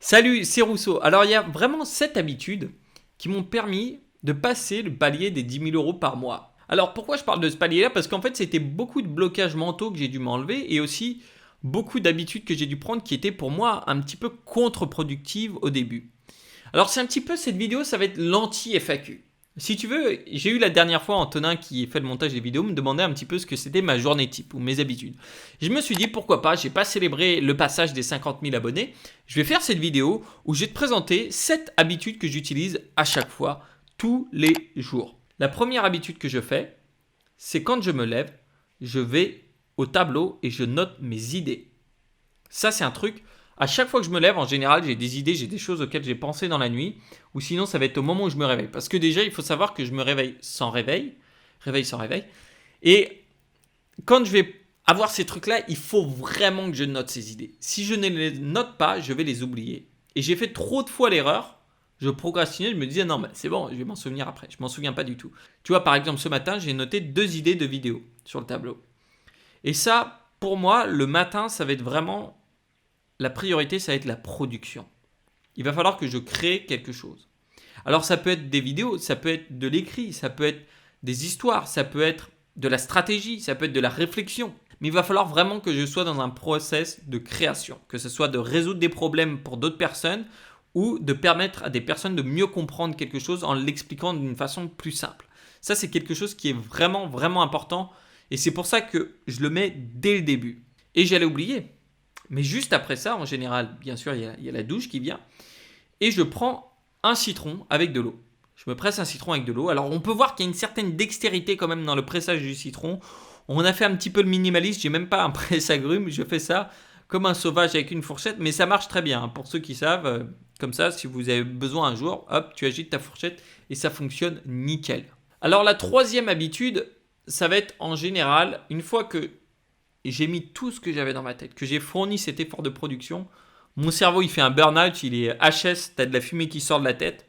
Salut, c'est Rousseau. Alors, il y a vraiment 7 habitudes qui m'ont permis de passer le palier des 10 000 € par mois. Alors, pourquoi je parle de ce palier-là? Parce qu'en fait, c'était beaucoup de blocages mentaux que j'ai dû m'enlever et aussi beaucoup d'habitudes que j'ai dû prendre qui étaient pour moi un petit peu contre-productives au début. Alors, c'est un petit peu cette vidéo, ça va être l'anti-FAQ. Si tu veux, j'ai eu la dernière fois Antonin qui fait le montage des vidéos me demander un petit peu ce que c'était ma journée type ou mes habitudes. Je me suis dit pourquoi pas, j'ai pas célébré le passage des 50 000 abonnés. Je vais faire cette vidéo où je vais te présenter 7 habitudes que j'utilise à chaque fois, tous les jours. La première habitude que je fais, c'est quand je me lève, je vais au tableau et je note mes idées. Ça, c'est un truc. À chaque fois que je me lève, en général, j'ai des idées, j'ai des choses auxquelles j'ai pensé dans la nuit, ou sinon, ça va être au moment où je me réveille. Parce que déjà, il faut savoir que je me réveille sans réveil, réveil sans réveil. Et quand je vais avoir ces trucs-là, il faut vraiment que je note ces idées. Si je ne les note pas, je vais les oublier. Et j'ai fait trop de fois l'erreur. Je procrastinais, je me disais non, mais c'est bon, je vais m'en souvenir après. Je m'en souviens pas du tout. Tu vois, par exemple, ce matin, j'ai noté 2 idées de vidéos sur le tableau. Et ça, pour moi, le matin, ça va être vraiment la priorité, ça va être la production. Il va falloir que je crée quelque chose. Alors ça peut être des vidéos, ça peut être de l'écrit, ça peut être des histoires, ça peut être de la stratégie, ça peut être de la réflexion. Mais il va falloir vraiment que je sois dans un process de création, que ce soit de résoudre des problèmes pour d'autres personnes ou de permettre à des personnes de mieux comprendre quelque chose en l'expliquant d'une façon plus simple. Ça, c'est quelque chose qui est vraiment, vraiment important et c'est pour ça que je le mets dès le début. Et j'allais oublier, mais juste après ça, en général, bien sûr, il y a la douche qui vient. Et je prends un citron avec de l'eau. Je me presse un citron avec de l'eau. Alors, on peut voir qu'il y a une certaine dextérité quand même dans le pressage du citron. On a fait un petit peu le minimaliste. J'ai même pas un presse-agrumes. Je fais ça comme un sauvage avec une fourchette. Mais ça marche très bien. Pour ceux qui savent, comme ça, si vous avez besoin un jour, hop, tu agites ta fourchette et ça fonctionne nickel. Alors, la troisième habitude, ça va être en général, une fois que j'ai mis tout ce que j'avais dans ma tête, que j'ai fourni cet effort de production, mon cerveau il fait un burn-out, il est HS, t'as de la fumée qui sort de la tête,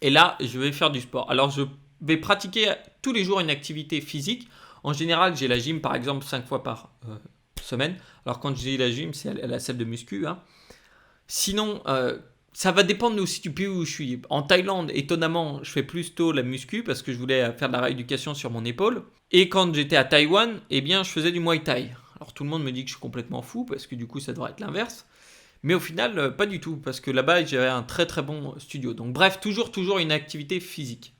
et là je vais faire du sport. Alors je vais pratiquer tous les jours une activité physique. En général j'ai la gym par exemple 5 fois par semaine. Alors quand je dis la gym c'est à la salle de muscu. Sinon ça va dépendre aussi du pays où je suis. En Thaïlande, étonnamment, je fais plus tôt la muscu parce que je voulais faire de la rééducation sur mon épaule. Et quand j'étais à Taïwan, eh bien, je faisais du Muay Thai. Alors tout le monde me dit que je suis complètement fou parce que du coup, ça devrait être l'inverse. Mais au final, pas du tout parce que là-bas, j'avais un très très bon studio. Donc bref, toujours une activité physique.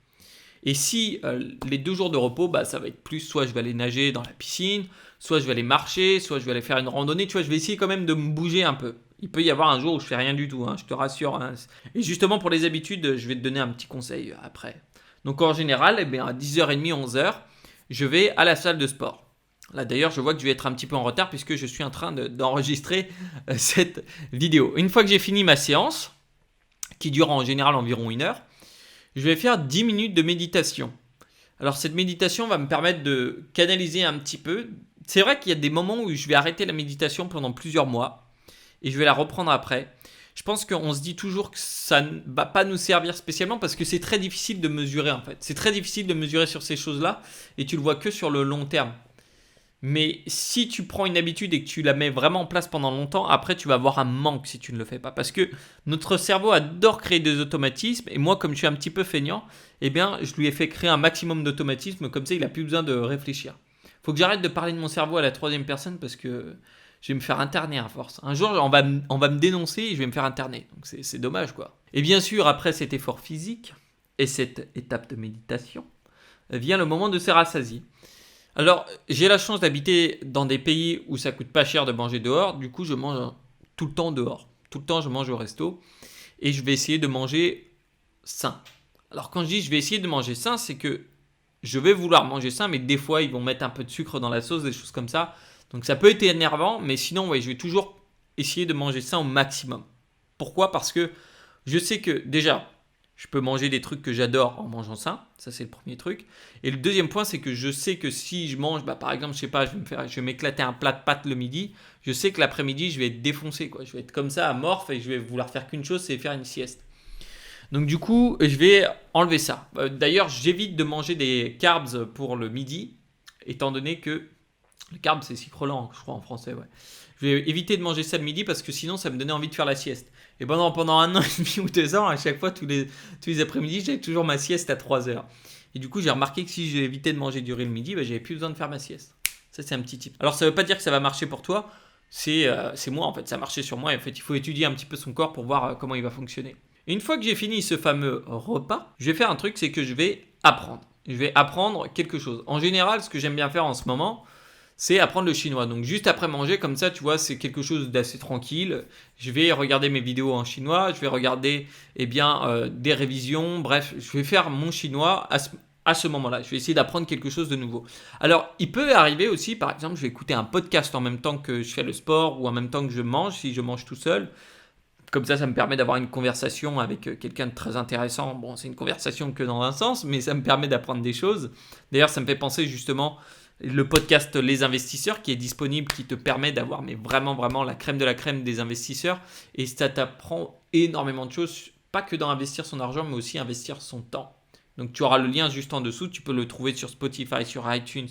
Et si les 2 jours de repos, bah, ça va être plus, soit je vais aller nager dans la piscine, soit je vais aller marcher, soit je vais aller faire une randonnée. Tu vois, je vais essayer quand même de me bouger un peu. Il peut y avoir un jour où je fais rien du tout, je te rassure. Et justement pour les habitudes, je vais te donner un petit conseil après. Donc en général, eh bien, à 10h30, 11h, je vais à la salle de sport. Là d'ailleurs, je vois que je vais être un petit peu en retard puisque je suis en train d'enregistrer cette vidéo. Une fois que j'ai fini ma séance, qui dure en général environ 1 heure, je vais faire 10 minutes de méditation. Alors cette méditation va me permettre de canaliser un petit peu. C'est vrai qu'il y a des moments où je vais arrêter la méditation pendant plusieurs mois et je vais la reprendre après. Je pense qu'on se dit toujours que ça ne va pas nous servir spécialement parce que c'est très difficile de mesurer en fait. C'est très difficile de mesurer sur ces choses-là et tu le vois que sur le long terme. Mais si tu prends une habitude et que tu la mets vraiment en place pendant longtemps, après tu vas avoir un manque si tu ne le fais pas. Parce que notre cerveau adore créer des automatismes. Et moi, comme je suis un petit peu feignant, eh bien, je lui ai fait créer un maximum d'automatismes. Comme ça, il n'a plus besoin de réfléchir. Faut que j'arrête de parler de mon cerveau à la troisième personne parce que je vais me faire interner à force. Un jour, on va me dénoncer et je vais me faire interner. Donc c'est dommage quoi. Et bien sûr, après cet effort physique et cette étape de méditation, vient le moment de se rassasier. Alors, j'ai la chance d'habiter dans des pays où ça coûte pas cher de manger dehors. Du coup, je mange tout le temps dehors. Tout le temps, je mange au resto. Et je vais essayer de manger sain. Alors, quand je dis je vais essayer de manger sain, c'est que je vais vouloir manger sain, mais des fois, ils vont mettre un peu de sucre dans la sauce, des choses comme ça. Donc, ça peut être énervant, mais sinon, ouais, je vais toujours essayer de manger sain au maximum. Pourquoi? Parce que je sais que déjà, je peux manger des trucs que j'adore en mangeant sain. Ça, c'est le premier truc. Et le deuxième point, c'est que je sais que si je mange, par exemple, je sais pas, je vais m'éclater un plat de pâtes le midi. Je sais que l'après-midi, je vais être défoncé, quoi. Je vais être comme ça, amorphe, et je vais vouloir faire qu'une chose, c'est faire une sieste. Donc du coup, je vais enlever ça. D'ailleurs, j'évite de manger des carbs pour le midi, étant donné que le carb, c'est sucre lent, je crois en français, ouais. Je vais éviter de manger ça le midi parce que sinon, ça me donnait envie de faire la sieste. Et pendant 1 an et demi ou 2 ans, à chaque fois, tous les après-midi, j'avais toujours ma sieste à 3 heures. Et du coup, j'ai remarqué que si j'évitais de manger du riz le midi, j'avais plus besoin de faire ma sieste. Ça, c'est un petit tip. Alors, ça ne veut pas dire que ça va marcher pour toi. C'est moi, en fait. Ça a marché sur moi. Et en fait, il faut étudier un petit peu son corps pour voir comment il va fonctionner. Et une fois que j'ai fini ce fameux repas, je vais faire un truc, c'est que je vais apprendre. Je vais apprendre quelque chose. En général, ce que j'aime bien faire en ce moment, c'est apprendre le chinois. Donc juste après manger, comme ça, tu vois, c'est quelque chose d'assez tranquille. Je vais regarder mes vidéos en chinois, je vais regarder des révisions, bref, je vais faire mon chinois à ce moment-là. Je vais essayer d'apprendre quelque chose de nouveau. Alors, il peut arriver aussi, par exemple, je vais écouter un podcast en même temps que je fais le sport ou en même temps que je mange, si je mange tout seul. Comme ça me permet d'avoir une conversation avec quelqu'un de très intéressant. Bon, c'est une conversation que dans un sens, mais ça me permet d'apprendre des choses. D'ailleurs, ça me fait penser justement le podcast Les Investisseurs qui est disponible, qui te permet d'avoir mais vraiment la crème de la crème des investisseurs. Et ça t'apprend énormément de choses, pas que dans investir son argent, mais aussi investir son temps. Donc tu auras le lien juste en dessous, tu peux le trouver sur Spotify, sur iTunes,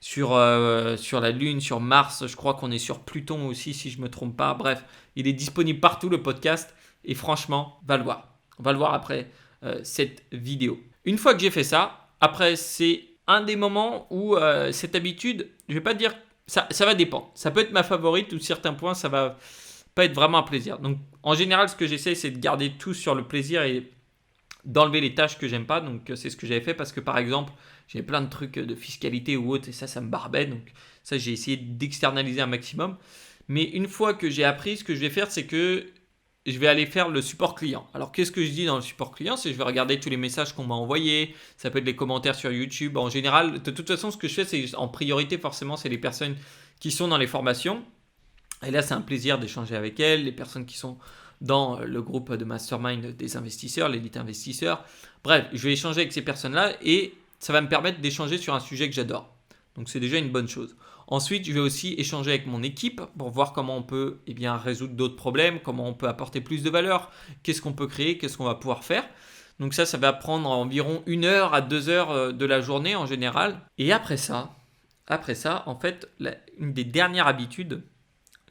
sur la Lune, sur Mars, je crois qu'on est sur Pluton aussi si je ne me trompe pas. Bref, il est disponible partout le podcast et franchement, va le voir. On va le voir après cette vidéo. Une fois que j'ai fait ça, après c'est un des moments où cette habitude, je ne vais pas dire, ça va dépendre. Ça peut être ma favorite ou certains points, ça va pas être vraiment un plaisir. Donc en général, ce que j'essaie, c'est de garder tout sur le plaisir et d'enlever les tâches que j'aime pas. Donc c'est ce que j'avais fait parce que par exemple, j'avais plein de trucs de fiscalité ou autre et ça me barbait. Donc ça, j'ai essayé d'externaliser un maximum. Mais une fois que j'ai appris, ce que je vais faire, c'est que je vais aller faire le support client. Alors qu'est-ce que je dis dans le support client? C'est que je vais regarder tous les messages qu'on m'a envoyés. Ça peut être les commentaires sur YouTube. En général, de toute façon, ce que je fais, c'est en priorité, forcément, c'est les personnes qui sont dans les formations. Et là, c'est un plaisir d'échanger avec elles, les personnes qui sont dans le groupe de mastermind des investisseurs, l'élite investisseur. Bref, je vais échanger avec ces personnes-là et ça va me permettre d'échanger sur un sujet que j'adore. Donc c'est déjà une bonne chose. Ensuite, je vais aussi échanger avec mon équipe pour voir comment on peut résoudre d'autres problèmes, comment on peut apporter plus de valeur, qu'est-ce qu'on peut créer, qu'est-ce qu'on va pouvoir faire. Donc ça va prendre environ 1 heure à 2 heures de la journée en général. Et après ça, en fait, une des dernières habitudes,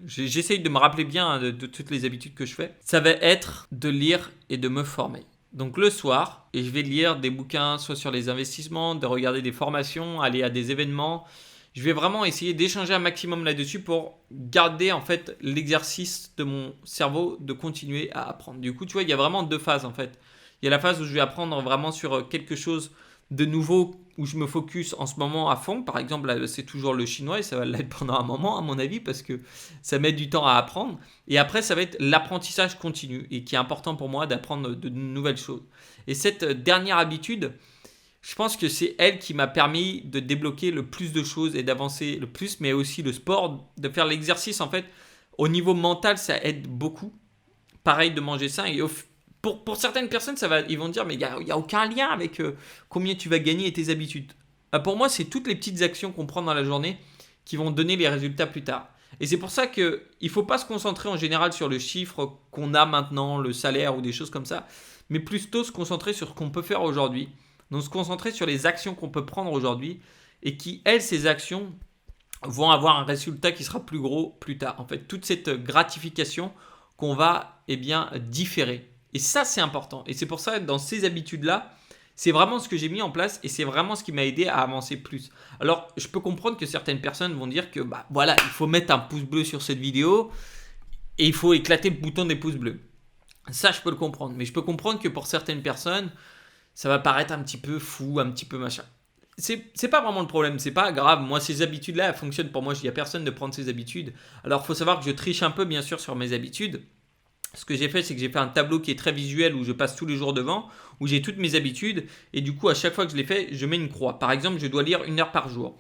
j'essaye de me rappeler bien de toutes les habitudes que je fais, ça va être de lire et de me former. Donc le soir, et je vais lire des bouquins soit sur les investissements, de regarder des formations, aller à des événements. Je vais vraiment essayer d'échanger un maximum là-dessus pour garder en fait l'exercice de mon cerveau de continuer à apprendre. Du coup, tu vois, il y a vraiment 2 phases en fait. Il y a la phase où je vais apprendre vraiment sur quelque chose de nouveau où je me focus en ce moment à fond. Par exemple, là, c'est toujours le chinois et ça va l'être pendant un moment à mon avis parce que ça met du temps à apprendre. Et après, ça va être l'apprentissage continu et qui est important pour moi d'apprendre de nouvelles choses. Et cette dernière habitude, je pense que c'est elle qui m'a permis de débloquer le plus de choses et d'avancer le plus, mais aussi le sport, de faire l'exercice en fait. Au niveau mental, ça aide beaucoup. Pareil de manger sain et pour certaines personnes, ils vont dire mais il n'y a aucun lien avec combien tu vas gagner et tes habitudes. Pour moi, c'est toutes les petites actions qu'on prend dans la journée qui vont donner les résultats plus tard. Et c'est pour ça qu'il ne faut pas se concentrer en général sur le chiffre qu'on a maintenant, le salaire ou des choses comme ça, mais plutôt se concentrer sur ce qu'on peut faire aujourd'hui. Donc se concentrer sur les actions qu'on peut prendre aujourd'hui et qui, ces actions vont avoir un résultat qui sera plus gros plus tard. En fait, toute cette gratification qu'on va différer. Et ça, c'est important. Et c'est pour ça que dans ces habitudes-là, c'est vraiment ce que j'ai mis en place et c'est vraiment ce qui m'a aidé à avancer plus. Alors, je peux comprendre que certaines personnes vont dire que voilà, il faut mettre un pouce bleu sur cette vidéo et il faut éclater le bouton des pouces bleus. Ça, je peux le comprendre. Mais je peux comprendre que pour certaines personnes, ça va paraître un petit peu fou, un petit peu machin. C'est pas vraiment le problème, c'est pas grave. Moi, ces habitudes-là, elles fonctionnent pour moi. Je dis à personne de prendre ces habitudes. Alors, il faut savoir que je triche un peu, bien sûr, sur mes habitudes. Ce que j'ai fait, c'est que j'ai fait un tableau qui est très visuel où je passe tous les jours devant, où j'ai toutes mes habitudes. Et du coup, à chaque fois que je les fais, je mets une croix. Par exemple, je dois lire 1 heure par jour.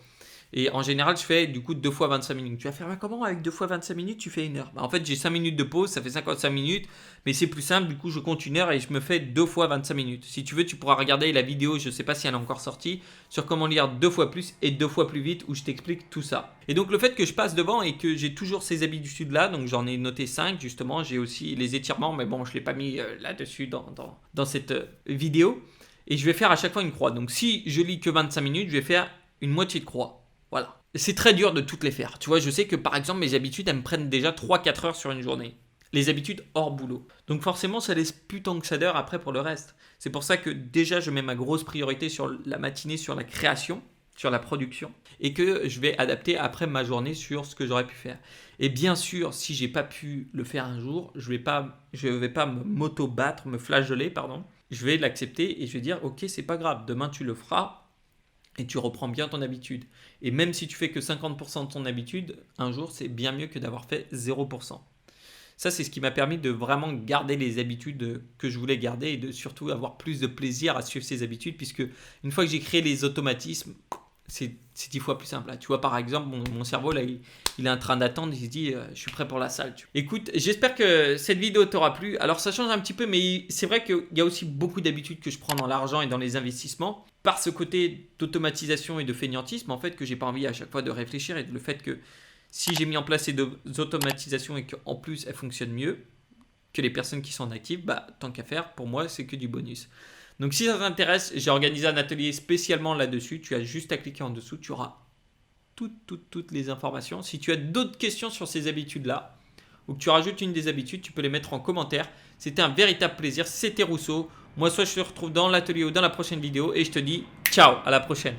Et en général, je fais du coup 2 fois 25 minutes. Tu vas faire comment avec 2 fois 25 minutes, tu fais 1 heure? En fait, j'ai 5 minutes de pause, ça fait 55 minutes. Mais c'est plus simple, du coup, je compte 1 heure et je me fais 2 fois 25 minutes. Si tu veux, tu pourras regarder la vidéo, je ne sais pas si elle est encore sortie, sur comment lire 2 fois plus et 2 fois plus vite, où je t'explique tout ça. Et donc, le fait que je passe devant et que j'ai toujours ces habitudes-là, donc j'en ai noté 5 justement, j'ai aussi les étirements, mais bon, je ne l'ai pas mis là-dessus dans cette vidéo. Et je vais faire à chaque fois une croix. Donc, si je lis que 25 minutes, je vais faire une moitié de croix. Voilà. C'est très dur de toutes les faire. Tu vois, je sais que par exemple, mes habitudes, elles me prennent déjà 3-4 heures sur une journée. les habitudes hors boulot. Donc forcément, ça laisse plus tant que ça d'heures après pour le reste. C'est pour ça que déjà, je mets ma grosse priorité sur la matinée, sur la création, sur la production, et que je vais adapter après ma journée sur ce que j'aurais pu faire. Et bien sûr, si j'ai pas pu le faire un jour, je vais pas me m'auto-battre, me flageoler, pardon. Je vais l'accepter et je vais dire, ok, c'est pas grave, demain tu le feras et tu reprends bien ton habitude. Et même si tu fais que 50% de ton habitude, un jour, c'est bien mieux que d'avoir fait 0%. Ça, c'est ce qui m'a permis de vraiment garder les habitudes que je voulais garder et de surtout avoir plus de plaisir à suivre ces habitudes, puisque une fois que j'ai créé les automatismes, c'est 10 fois plus simple. Là. Tu vois, par exemple, mon cerveau, là, il est en train d'attendre, il se dit, je suis prêt pour la salle. Écoute, j'espère que cette vidéo t'aura plu. Alors, ça change un petit peu, mais c'est vrai qu'il y a aussi beaucoup d'habitudes que je prends dans l'argent et dans les investissements, par ce côté d'automatisation et de fainéantisme, en fait, que j'ai pas envie à chaque fois de réfléchir, et le fait que si j'ai mis en place ces deux automatisations et qu'en plus elles fonctionnent mieux que les personnes qui sont actives, bah tant qu'à faire, pour moi c'est que du bonus. Donc si ça t'intéresse, j'ai organisé un atelier spécialement là-dessus. Tu as juste à cliquer en dessous, tu auras toutes les informations. Si tu as d'autres questions sur ces habitudes-là, ou que tu rajoutes une des habitudes, tu peux les mettre en commentaire. C'était un véritable plaisir, c'était Rousseau. Moi, soit je te retrouve dans l'atelier ou dans la prochaine vidéo, et je te dis ciao, à la prochaine.